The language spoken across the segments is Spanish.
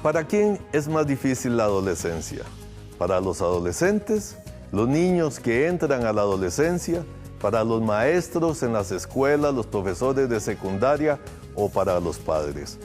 ¿Para quién es más difícil la adolescencia? ¿Para los adolescentes, los niños que entran a la adolescencia, para los maestros en las escuelas, los profesores de secundaria o para los padres?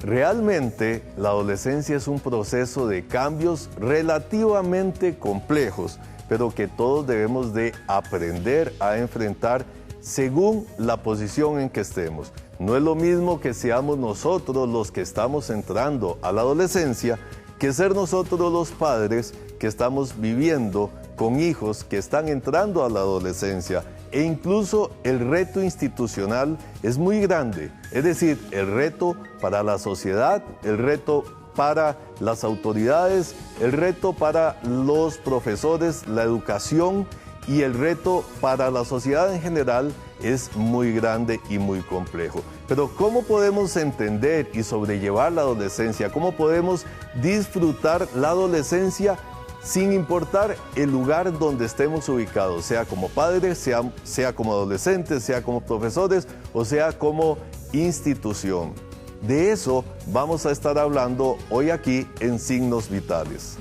Realmente, la adolescencia es un proceso de cambios relativamente complejos, pero que todos debemos de aprender a enfrentar según la posición en que estemos. No es lo mismo que seamos nosotros los que estamos entrando a la adolescencia que ser nosotros los padres que estamos viviendo con hijos que están entrando a la adolescencia. E incluso el reto institucional es muy grande, es decir, el reto para la sociedad, el reto para las autoridades, el reto para los profesores, la educación y el reto para la sociedad en general es muy grande y muy complejo. Pero ¿cómo podemos entender y sobrellevar la adolescencia? ¿Cómo podemos disfrutar la adolescencia sin importar el lugar donde estemos ubicados, sea como padres, sea como adolescentes, sea como profesores o sea como institución? De eso vamos a estar hablando hoy aquí en Signos Vitales.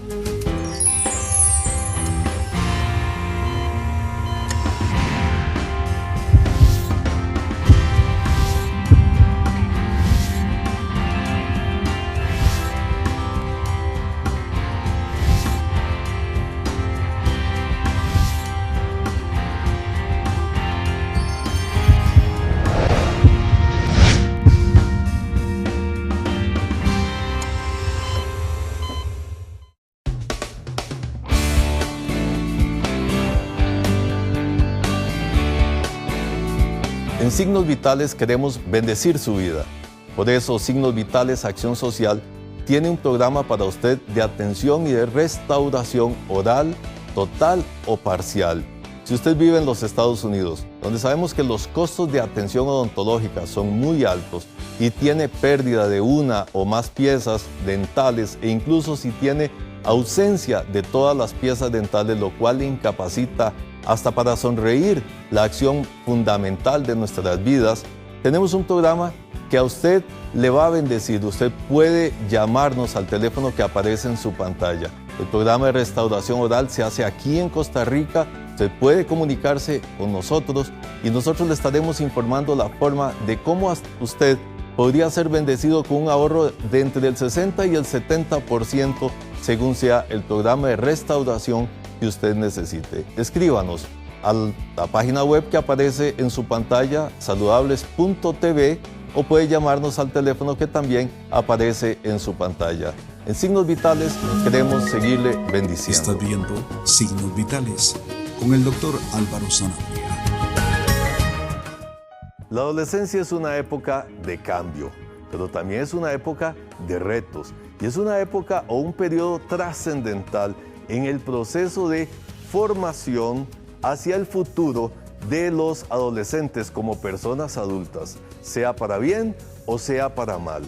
En Signos Vitales queremos bendecir su vida. Por eso Signos Vitales Acción Social tiene un programa para usted de atención y de restauración oral, total o parcial. Si usted vive en los Estados Unidos, donde sabemos que los costos de atención odontológica son muy altos y tiene pérdida de una o más piezas dentales e incluso si tiene ausencia de todas las piezas dentales, lo cual le incapacita hasta para sonreír, la acción fundamental de nuestras vidas, tenemos un programa que a usted le va a bendecir. Usted puede llamarnos al teléfono que aparece en su pantalla. El programa de restauración oral se hace aquí en Costa Rica. Usted puede comunicarse con nosotros y nosotros le estaremos informando la forma de cómo usted podría ser bendecido con un ahorro de entre el 60 y el 70% según sea el programa de restauración que usted necesite. Escríbanos a la página web que aparece en su pantalla, saludables.tv, o puede llamarnos al teléfono que también aparece en su pantalla. En Signos Vitales queremos seguirle bendiciendo. Estás viendo Signos Vitales con el doctor Álvaro Zanabria. La adolescencia es una época de cambio, pero también es una época de retos. Y es una época o un periodo trascendental en el proceso de formación hacia el futuro de los adolescentes como personas adultas, sea para bien o sea para mal.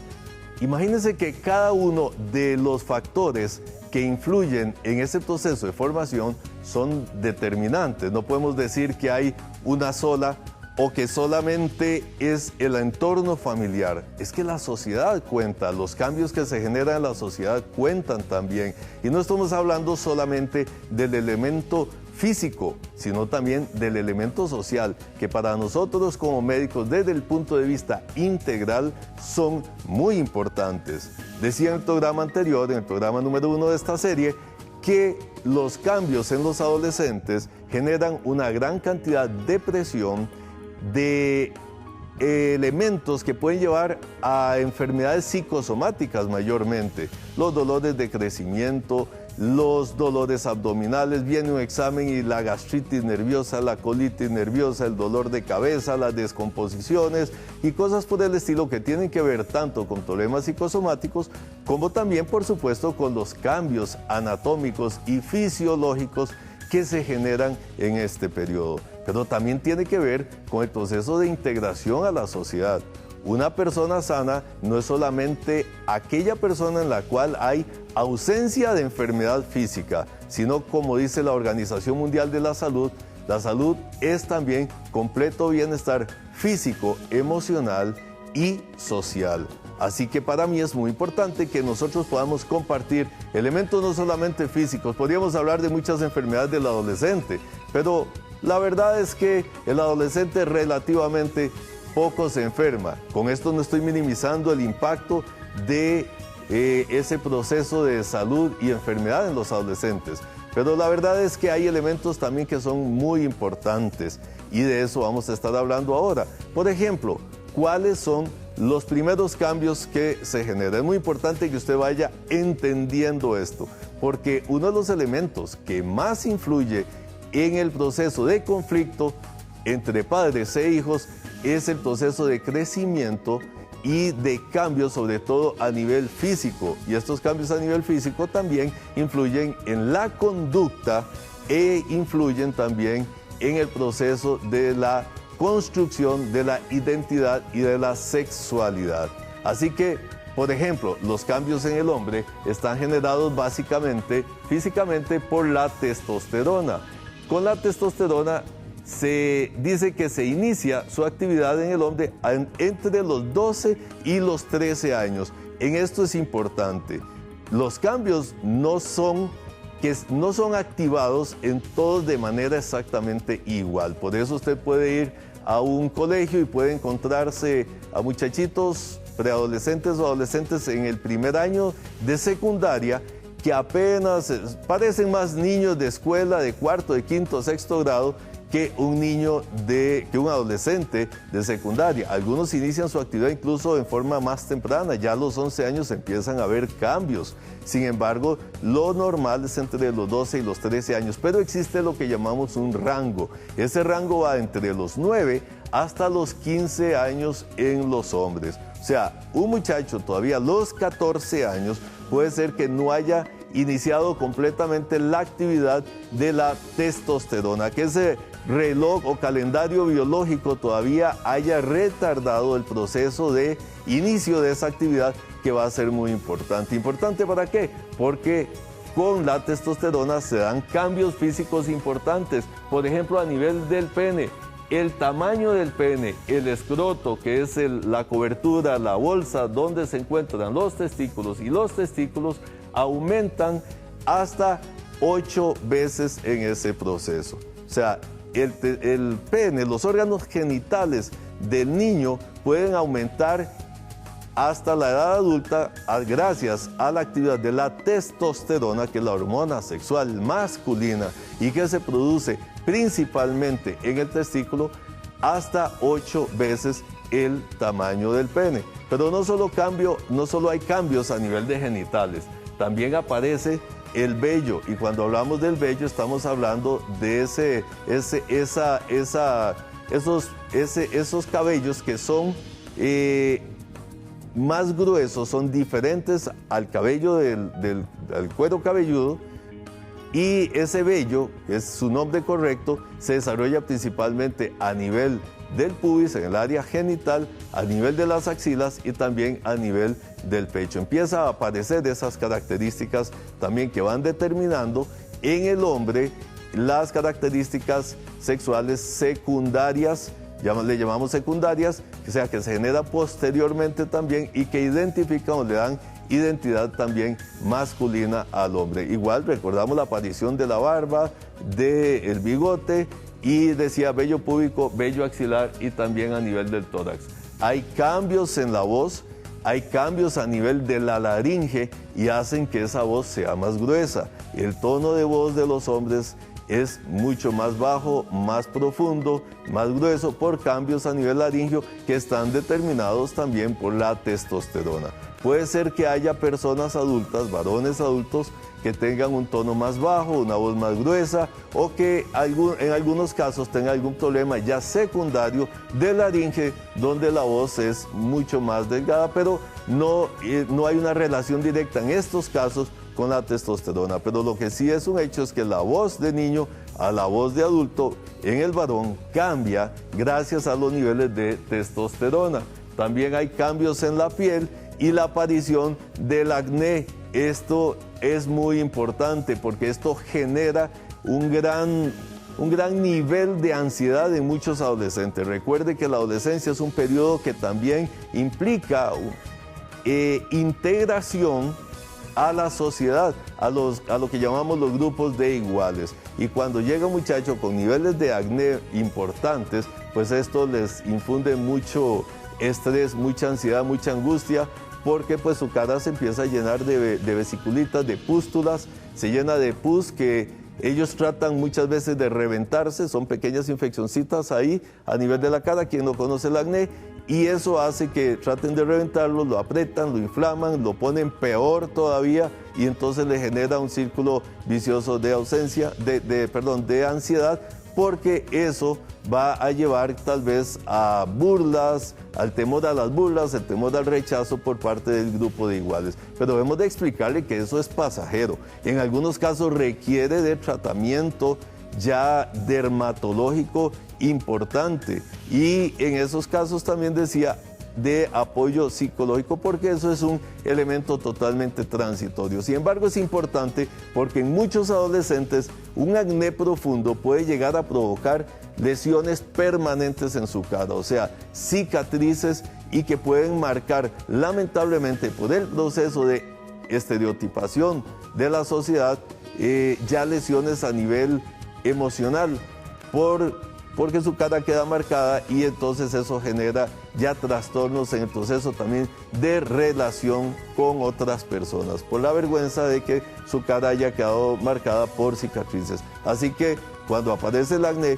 Imagínense que cada uno de los factores que influyen en ese proceso de formación son determinantes. No podemos decir que hay una sola o que solamente es el entorno familiar. Es que la sociedad cuenta, los cambios que se generan en la sociedad cuentan también. Y no estamos hablando solamente del elemento físico, sino también del elemento social, que para nosotros como médicos, desde el punto de vista integral, son muy importantes. Decía en el programa anterior, en el programa número 1 de esta serie, que los cambios en los adolescentes generan una gran cantidad de presión, de elementos que pueden llevar a enfermedades psicosomáticas mayormente, los dolores de crecimiento, los dolores abdominales, viene un examen y la gastritis nerviosa, la colitis nerviosa, el dolor de cabeza, las descomposiciones y cosas por el estilo que tienen que ver tanto con problemas psicosomáticos como también, por supuesto, con los cambios anatómicos y fisiológicos que se generan en este periodo. Pero también tiene que ver con el proceso de integración a la sociedad. Una persona sana no es solamente aquella persona en la cual hay ausencia de enfermedad física, sino, como dice la Organización Mundial de la Salud es también completo bienestar físico, emocional y social. Así que para mí es muy importante que nosotros podamos compartir elementos no solamente físicos. Podríamos hablar de muchas enfermedades del adolescente, pero la verdad es que el adolescente relativamente poco se enferma. Con esto no estoy minimizando el impacto de ese proceso de salud y enfermedad en los adolescentes. Pero la verdad es que hay elementos también que son muy importantes y de eso vamos a estar hablando ahora. Por ejemplo, ¿cuáles son los primeros cambios que se generan? Es muy importante que usted vaya entendiendo esto, porque uno de los elementos que más influye en el proceso de conflicto entre padres e hijos es el proceso de crecimiento y de cambios, sobre todo a nivel físico. Y estos cambios a nivel físico también influyen en la conducta e influyen también en el proceso de la construcción de la identidad y de la sexualidad. Así que, por ejemplo, los cambios en el hombre están generados básicamente, físicamente, por la testosterona. Con la testosterona se dice que se inicia su actividad en el hombre entre los 12 y los 13 años. En esto es importante. Los cambios no son activados en todos de manera exactamente igual. Por eso usted puede ir a un colegio y puede encontrarse a muchachitos preadolescentes o adolescentes en el primer año de secundaria que apenas parecen más niños de escuela de cuarto, de quinto, sexto grado que un adolescente de secundaria. Algunos inician su actividad incluso en forma más temprana, ya a los 11 años empiezan a haber cambios. Sin embargo, lo normal es entre los 12 y los 13 años, pero existe lo que llamamos un rango. Ese rango va entre los 9 hasta los 15 años en los hombres. O sea, un muchacho todavía a los 14 años puede ser que no haya iniciado completamente la actividad de la testosterona, que ese reloj o calendario biológico todavía haya retardado el proceso de inicio de esa actividad, que va a ser muy importante. ¿Importante para qué? Porque con la testosterona se dan cambios físicos importantes. Por ejemplo, a nivel del pene, el tamaño del pene, el escroto, que es la cobertura, la bolsa donde se encuentran los testículos, y los testículos aumentan hasta 8 veces en ese proceso. O sea, el pene, los órganos genitales del niño pueden aumentar hasta la edad adulta gracias a la actividad de la testosterona, que es la hormona sexual masculina y que se produce principalmente en el testículo, hasta 8 veces el tamaño del pene. Pero no solo hay cambios a nivel de genitales, también aparece el vello, y cuando hablamos del vello estamos hablando de esos cabellos que son más gruesos, son diferentes al cabello del cuero cabelludo, y ese vello, que es su nombre correcto, se desarrolla principalmente a nivel del pubis, en el área genital, a nivel de las axilas y también a nivel del pecho. Empieza a aparecer esas características también que van determinando en el hombre las características sexuales secundarias, le llamamos secundarias, o sea, que se genera posteriormente también y que identifican o le dan identidad también masculina al hombre. Igual recordamos la aparición de la barba, del bigote, y decía vello púbico, vello axilar y también a nivel del tórax. Hay cambios en la voz, hay cambios a nivel de la laringe y hacen que esa voz sea más gruesa. El tono de voz de los hombres es mucho más bajo, más profundo, más grueso por cambios a nivel laringio que están determinados también por la testosterona. Puede ser que haya personas adultas, varones adultos, que tengan un tono más bajo, una voz más gruesa, o que en algunos casos tengan algún problema ya secundario de laringe, donde la voz es mucho más delgada, pero no hay una relación directa en estos casos con la testosterona. Pero lo que sí es un hecho es que la voz de niño a la voz de adulto en el varón cambia gracias a los niveles de testosterona. También hay cambios en la piel y la aparición del acné. Esto es muy importante porque esto genera un gran nivel de ansiedad en muchos adolescentes. Recuerde que la adolescencia es un periodo que también implica integración a la sociedad, a lo que llamamos los grupos de iguales. Y cuando llega un muchacho con niveles de acné importantes, pues esto les infunde mucho estrés, mucha ansiedad, mucha angustia, porque pues su cara se empieza a llenar de vesiculitas, de pústulas, se llena de pus que ellos tratan muchas veces de reventarse, son pequeñas infeccioncitas ahí a nivel de la cara, quien no conoce el acné, y eso hace que traten de reventarlo, lo aprietan, lo inflaman, lo ponen peor todavía y entonces le genera un círculo vicioso de de ansiedad, porque eso va a llevar tal vez a burlas, al temor a las burlas, el temor al rechazo por parte del grupo de iguales. Pero debemos de explicarle que eso es pasajero. En algunos casos requiere de tratamiento ya dermatológico importante, y en esos casos también decía de apoyo psicológico, porque eso es un elemento totalmente transitorio. Sin embargo, es importante porque en muchos adolescentes un acné profundo puede llegar a provocar lesiones permanentes en su cara, o sea, cicatrices, y que pueden marcar lamentablemente por el proceso de estereotipación de la sociedad ya lesiones a nivel emocional, porque su cara queda marcada, y entonces eso genera ya trastornos en el proceso también de relación con otras personas, por la vergüenza de que su cara haya quedado marcada por cicatrices. Así que cuando aparece el acné,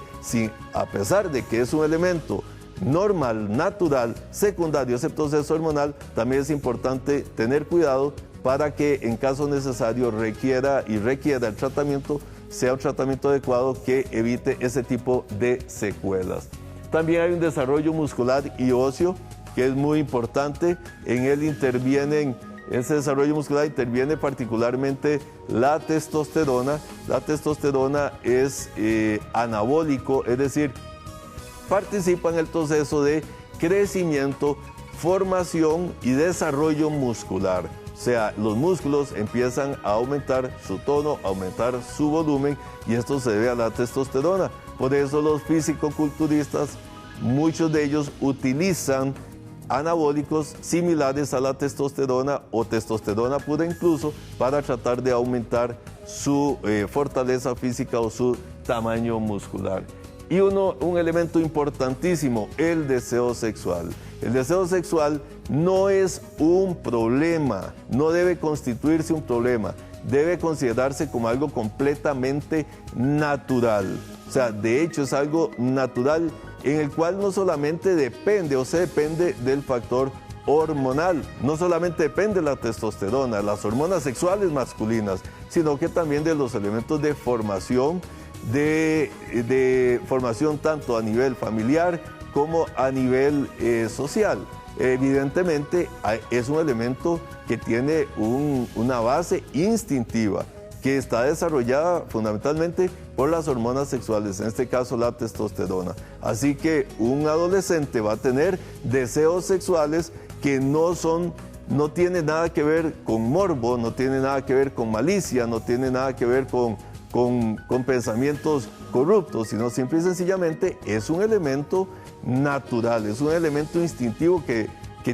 a pesar de que es un elemento normal, natural, secundario a ese proceso hormonal, también es importante tener cuidado para que en caso necesario requiera el tratamiento, sea un tratamiento adecuado que evite ese tipo de secuelas. También hay un desarrollo muscular y óseo que es muy importante. En él ese desarrollo muscular interviene particularmente la testosterona. La testosterona es anabólico, es decir, participa en el proceso de crecimiento, formación y desarrollo muscular. O sea, los músculos empiezan a aumentar su tono, a aumentar su volumen, y esto se debe a la testosterona. Por eso los fisicoculturistas, muchos de ellos utilizan anabólicos similares a la testosterona o testosterona pura incluso, para tratar de aumentar su fortaleza física o su tamaño muscular. Y un elemento importantísimo, el deseo sexual. El deseo sexual no es un problema, no debe constituirse un problema, debe considerarse como algo completamente natural. O sea, de hecho es algo natural en el cual no solamente depende del factor hormonal, no solamente depende de la testosterona, las hormonas sexuales masculinas, sino que también de los elementos de formación, de formación tanto a nivel familiar como a nivel social. Evidentemente es un elemento que tiene una base instintiva, que está desarrollada fundamentalmente por las hormonas sexuales, en este caso la testosterona. Así que un adolescente va a tener deseos sexuales que no tiene nada que ver con morbo, no tiene nada que ver con malicia, no tiene nada que ver con pensamientos corruptos, sino simple y sencillamente es un elemento natural, es un elemento instintivo que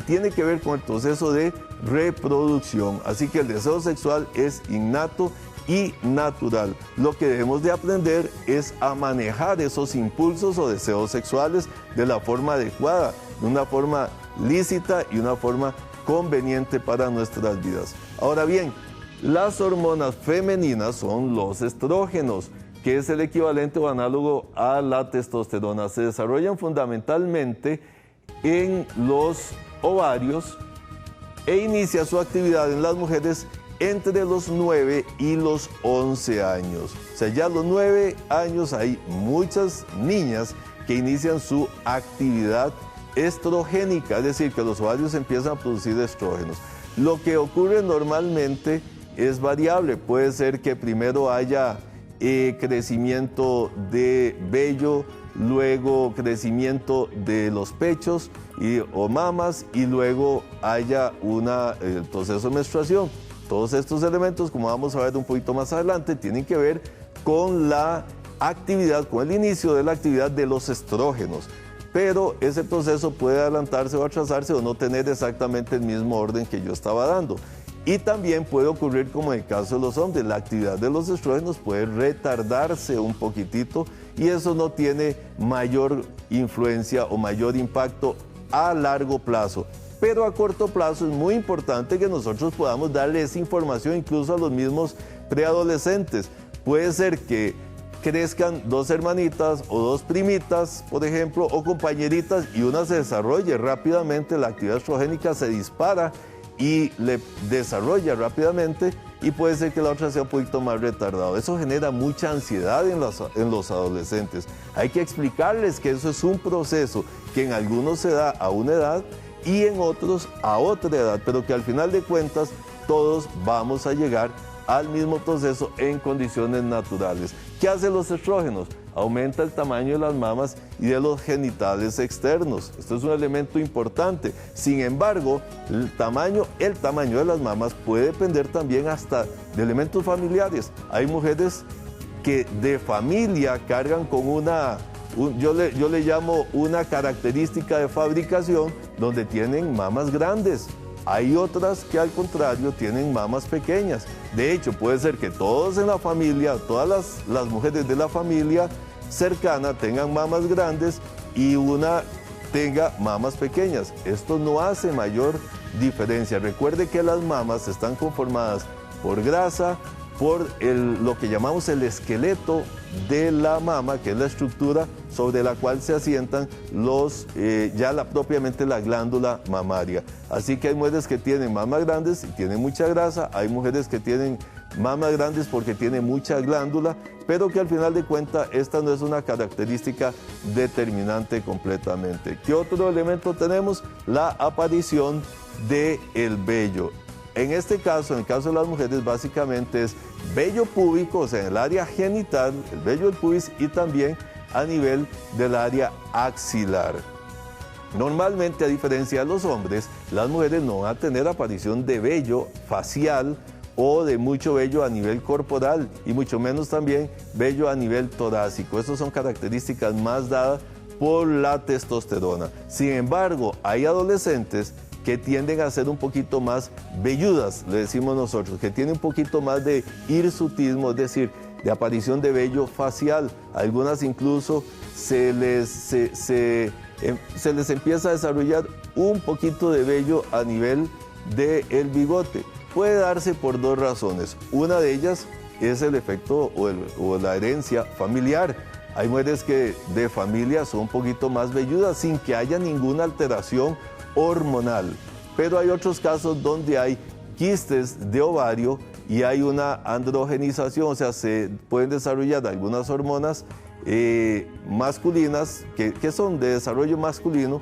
tiene que ver con el proceso de reproducción. Así que el deseo sexual es innato y natural. Lo que debemos de aprender es a manejar esos impulsos o deseos sexuales de la forma adecuada, de una forma lícita y una forma conveniente para nuestras vidas. Ahora bien, las hormonas femeninas son los estrógenos, que es el equivalente o análogo a la testosterona. Se desarrollan fundamentalmente en los ovarios e inicia su actividad en las mujeres entre los 9 y los 11 años. O sea, ya a los 9 años hay muchas niñas que inician su actividad estrogénica, es decir, que los ovarios empiezan a producir estrógenos. Lo que ocurre normalmente es variable, puede ser que primero haya crecimiento de vello, luego crecimiento de los pechos o mamas, y luego haya el proceso de menstruación. Todos estos elementos, como vamos a ver un poquito más adelante, tienen que ver con la actividad, con el inicio de la actividad de los estrógenos. pero ese proceso puede adelantarse o atrasarse o no tener exactamente el mismo orden que yo estaba dando. Y también puede ocurrir, como en el caso de los hombres, la actividad de los estrógenos puede retardarse un poquitito y eso no tiene mayor influencia o mayor impacto a largo plazo. Pero a corto plazo es muy importante que nosotros podamos darle esa información incluso a los mismos preadolescentes. Puede ser que crezcan dos hermanitas o dos primitas, por ejemplo, o compañeritas, y una se desarrolle rápidamente, la actividad estrogénica se dispara y le desarrolla rápidamente, y puede ser que la otra sea un poquito más retardado. Eso genera mucha ansiedad en los adolescentes. Hay que explicarles que eso es un proceso que en algunos se da a una edad y en otros a otra edad, pero que al final de cuentas todos vamos a llegar al mismo proceso en condiciones naturales. ¿Qué hacen los estrógenos? Aumenta el tamaño de las mamas y de los genitales externos. Esto es un elemento importante. Sin embargo, el tamaño de las mamas puede depender también hasta de elementos familiares. Hay mujeres que de familia cargan con yo le llamo una característica de fabricación donde tienen mamas grandes. Hay otras que al contrario tienen mamas pequeñas. De hecho, puede ser que todos en la familia, todas las mujeres de la familia cercana tengan mamas grandes y una tenga mamas pequeñas. Esto no hace mayor diferencia. Recuerde que las mamas están conformadas por grasa, por lo que llamamos el esqueleto de la mama, que es la estructura sobre la cual se asientan propiamente la glándula mamaria. Así que hay mujeres que tienen mamas grandes y tienen mucha grasa, hay mujeres que tienen mamas grandes porque tienen mucha glándula, pero que al final de cuentas esta no es una característica determinante completamente. ¿Qué otro elemento tenemos? La aparición del vello. En este caso, en el caso de las mujeres, básicamente es vello púbico, o sea, en el área genital, el vello del pubis, y también a nivel del área axilar. Normalmente, a diferencia de los hombres, las mujeres no van a tener aparición de vello facial o de mucho vello a nivel corporal, y mucho menos también vello a nivel torácico. Estas son características más dadas por la testosterona. Sin embargo, hay adolescentes que tienden a ser un poquito más velludas, le decimos nosotros, que tienen un poquito más de hirsutismo, es decir, de aparición de vello facial. Algunas incluso se les empieza a desarrollar un poquito de vello a nivel del bigote. Puede darse por dos razones. Una de ellas es el efecto o la herencia familiar. Hay mujeres que de familia son un poquito más velludas sin que haya ninguna alteración hormonal, pero hay otros casos donde hay quistes de ovario y hay una androgenización, o sea, se pueden desarrollar algunas hormonas masculinas que son de desarrollo masculino,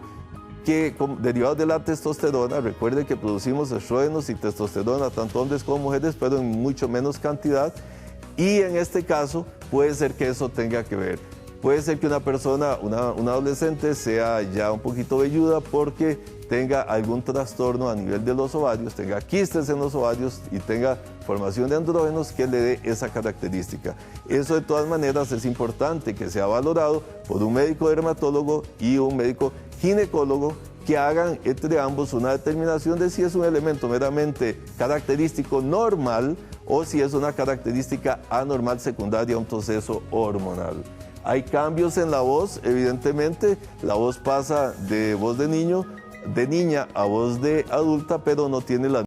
que derivados de la testosterona. Recuerden que producimos estrógenos y testosterona tanto hombres como mujeres, pero en mucho menos cantidad, y en este caso puede ser que eso tenga que ver. Puede ser que una persona, una adolescente, sea ya un poquito velluda porque tenga algún trastorno a nivel de los ovarios, tenga quistes en los ovarios y tenga formación de andrógenos que le dé esa característica. Eso de todas maneras es importante que sea valorado por un médico dermatólogo y un médico ginecólogo, que hagan entre ambos una determinación de si es un elemento meramente característico normal o si es una característica anormal secundaria a un proceso hormonal. Hay cambios en la voz, evidentemente, la voz pasa de voz de niña a voz de adulta, pero no tiene la